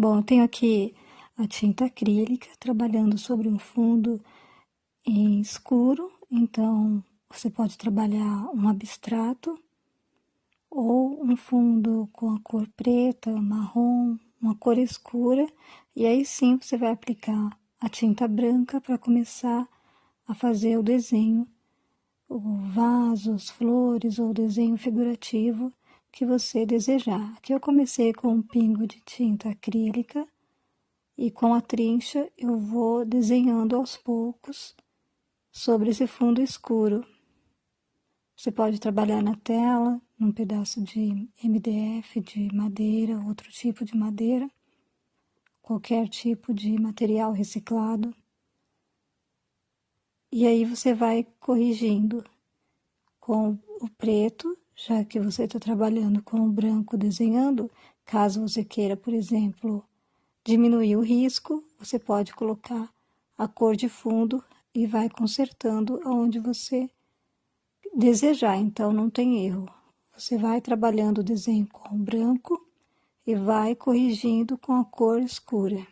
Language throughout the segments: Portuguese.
Bom, eu tenho aqui a tinta acrílica trabalhando sobre um fundo em escuro, então você pode trabalhar um abstrato ou um fundo com a cor preta, marrom, uma cor escura, e aí sim você vai aplicar a tinta branca para começar a fazer o desenho, o vasos, flores ou desenho figurativo que você desejar. Aqui eu comecei com um pingo de tinta acrílica e com a trincha eu vou desenhando aos poucos sobre esse fundo escuro. Você pode trabalhar na tela, num pedaço de MDF, de madeira, outro tipo de madeira, qualquer tipo de material reciclado. E aí você vai corrigindo com o preto, já que você está trabalhando com o branco desenhando. Caso você queira, por exemplo, diminuir o risco, você pode colocar a cor de fundo e vai consertando aonde você desejar, então não tem erro. Você vai trabalhando o desenho com o branco e vai corrigindo com a cor escura,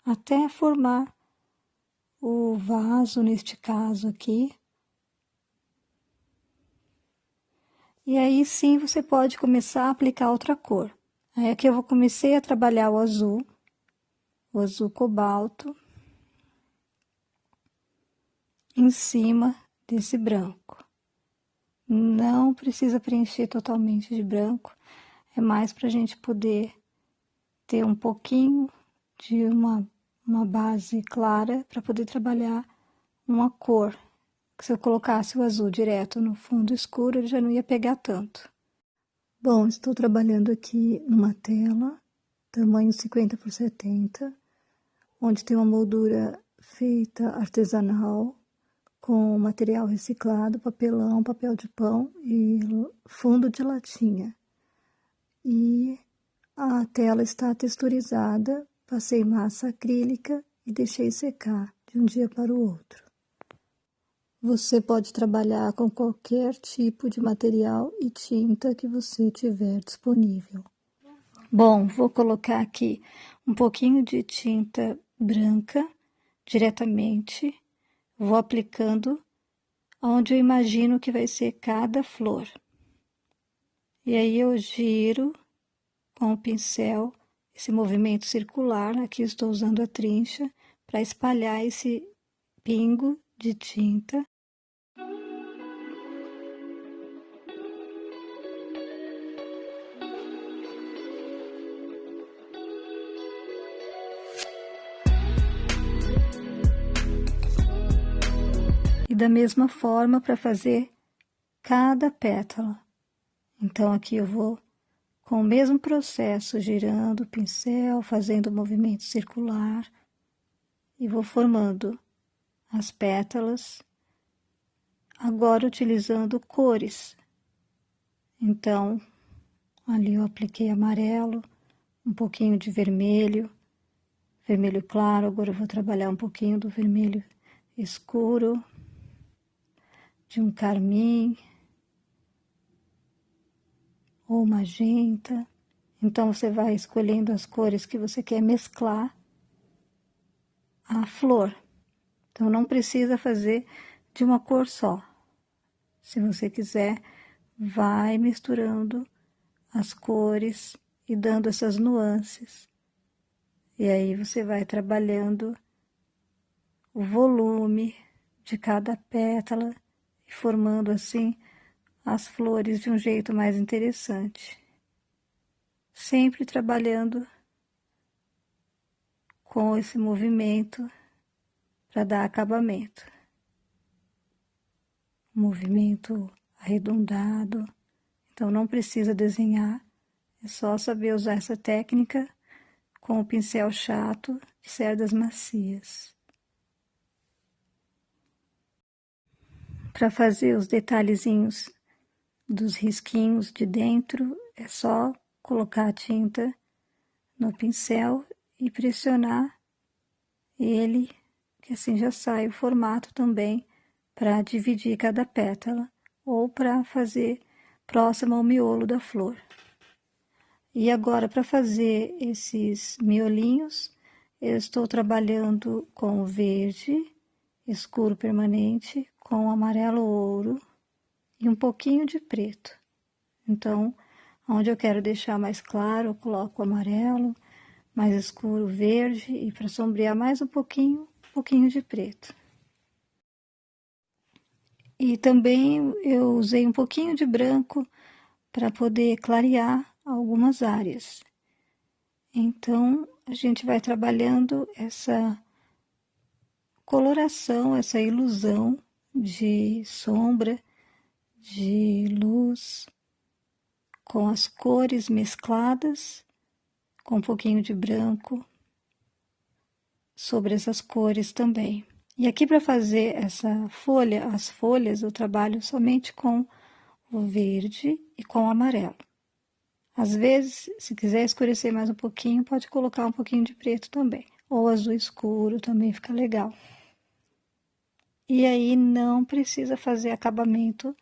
até formar o vaso, neste caso aqui. E aí sim você pode começar a aplicar outra cor. Aí aqui eu comecei a trabalhar o azul cobalto, em cima desse branco. Não precisa preencher totalmente de branco, é mais para a gente poder ter um pouquinho de uma base clara para poder trabalhar uma cor. Se eu colocasse o azul direto no fundo escuro, ele já não ia pegar tanto. Bom, estou trabalhando aqui numa tela, tamanho 50×70, onde tem uma moldura feita artesanal, com material reciclado, papelão, papel de pão e fundo de latinha. E a tela está texturizada, passei massa acrílica e deixei secar de um dia para o outro. Você pode trabalhar com qualquer tipo de material e tinta que você tiver disponível. Bom, vou colocar aqui um pouquinho de tinta branca diretamente, vou aplicando onde eu imagino que vai ser cada flor. E aí eu giro com o pincel esse movimento circular. Aqui estou usando a trincha para espalhar esse pingo de tinta. E da mesma forma para fazer cada pétala. Então aqui eu vou com o mesmo processo, girando o pincel, fazendo o movimento circular e vou formando as pétalas, agora utilizando cores. Então, ali eu apliquei amarelo, um pouquinho de vermelho, vermelho claro, agora eu vou trabalhar um pouquinho do vermelho escuro, de um carmim ou magenta. Então, você vai escolhendo as cores que você quer mesclar a flor. Então, não precisa fazer de uma cor só. Se você quiser, vai misturando as cores e dando essas nuances. E aí você vai trabalhando o volume de cada pétala e formando assim as flores de um jeito mais interessante. Sempre trabalhando com esse movimento para dar acabamento. Movimento arredondado, então não precisa desenhar, é só saber usar essa técnica com o pincel chato de cerdas macias. Para fazer os detalhezinhos dos risquinhos de dentro, é só colocar a tinta no pincel e pressionar ele, que assim já sai o formato também para dividir cada pétala ou para fazer próximo ao miolo da flor. E agora, para fazer esses miolinhos, eu estou trabalhando com o verde escuro permanente, com o amarelo ouro e um pouquinho de preto. Então, onde eu quero deixar mais claro, eu coloco o amarelo, mais escuro o verde, e para sombrear mais um pouquinho de preto. E também eu usei um pouquinho de branco para poder clarear algumas áreas. Então, a gente vai trabalhando essa coloração, essa ilusão de sombra, de luz, com as cores mescladas, com um pouquinho de branco sobre essas cores também. E aqui para fazer essa folha, as folhas, eu trabalho somente com o verde e com o amarelo. Às vezes, se quiser escurecer mais um pouquinho, pode colocar um pouquinho de preto também. Ou azul escuro também fica legal. E aí não precisa fazer acabamento,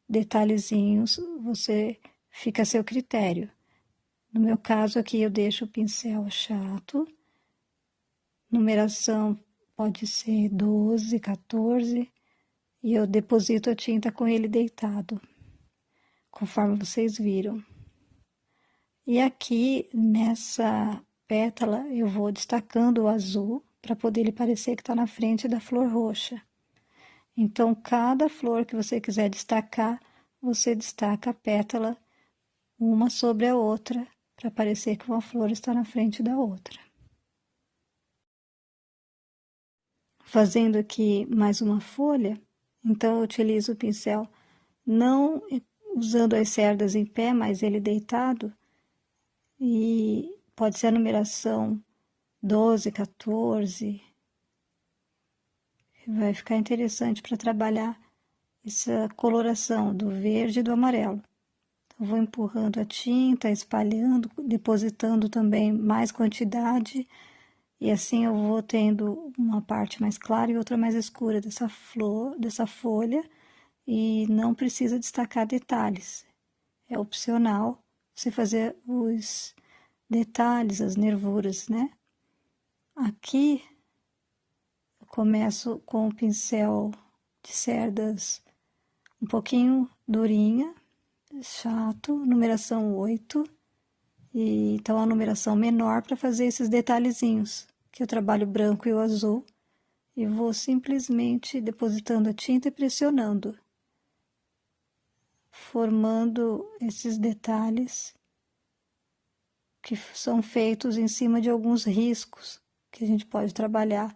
detalhezinhos, você fica a seu critério. No meu caso aqui eu deixo o pincel chato, numeração pode ser 12, 14, e eu deposito a tinta com ele deitado, conforme vocês viram. E aqui nessa pétala eu vou destacando o azul para poder ele parecer que está na frente da flor roxa. Então, cada flor que você quiser destacar, você destaca a pétala uma sobre a outra, para parecer que uma flor está na frente da outra. Fazendo aqui mais uma folha, então eu utilizo o pincel não usando as cerdas em pé, mas ele deitado, e pode ser a numeração 12, 14. Vai ficar interessante para trabalhar essa coloração do verde e do amarelo. Então, vou empurrando a tinta, espalhando, depositando também mais quantidade, e assim eu vou tendo uma parte mais clara e outra mais escura dessa flor, dessa folha, e não precisa destacar detalhes. É opcional você fazer os detalhes, as nervuras, né? Aqui eu começo com o pincel de cerdas um pouquinho durinha, chato, numeração 8, e então a numeração menor para fazer esses detalhezinhos, que eu trabalho o branco e o azul, e vou simplesmente depositando a tinta e pressionando, formando esses detalhes que são feitos em cima de alguns riscos que a gente pode trabalhar.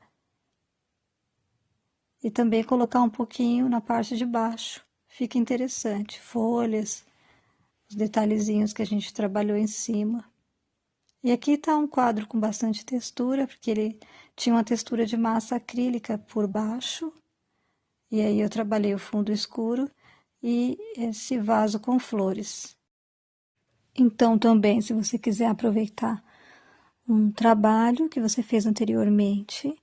E também colocar um pouquinho na parte de baixo, fica interessante, folhas, os detalhezinhos que a gente trabalhou em cima. E aqui está um quadro com bastante textura, porque ele tinha uma textura de massa acrílica por baixo, e aí eu trabalhei o fundo escuro e esse vaso com flores. Então, também, se você quiser aproveitar um trabalho que você fez anteriormente,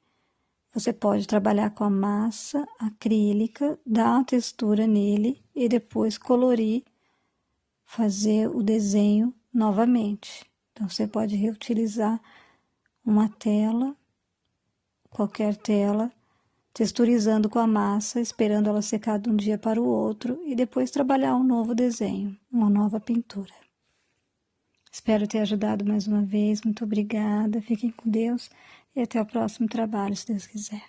você pode trabalhar com a massa acrílica, dar uma textura nele e depois colorir, fazer o desenho novamente. Então, você pode reutilizar uma tela, qualquer tela, texturizando com a massa, esperando ela secar de um dia para o outro e depois trabalhar um novo desenho, uma nova pintura. Espero ter ajudado mais uma vez, muito obrigada, fiquem com Deus e até o próximo trabalho, se Deus quiser.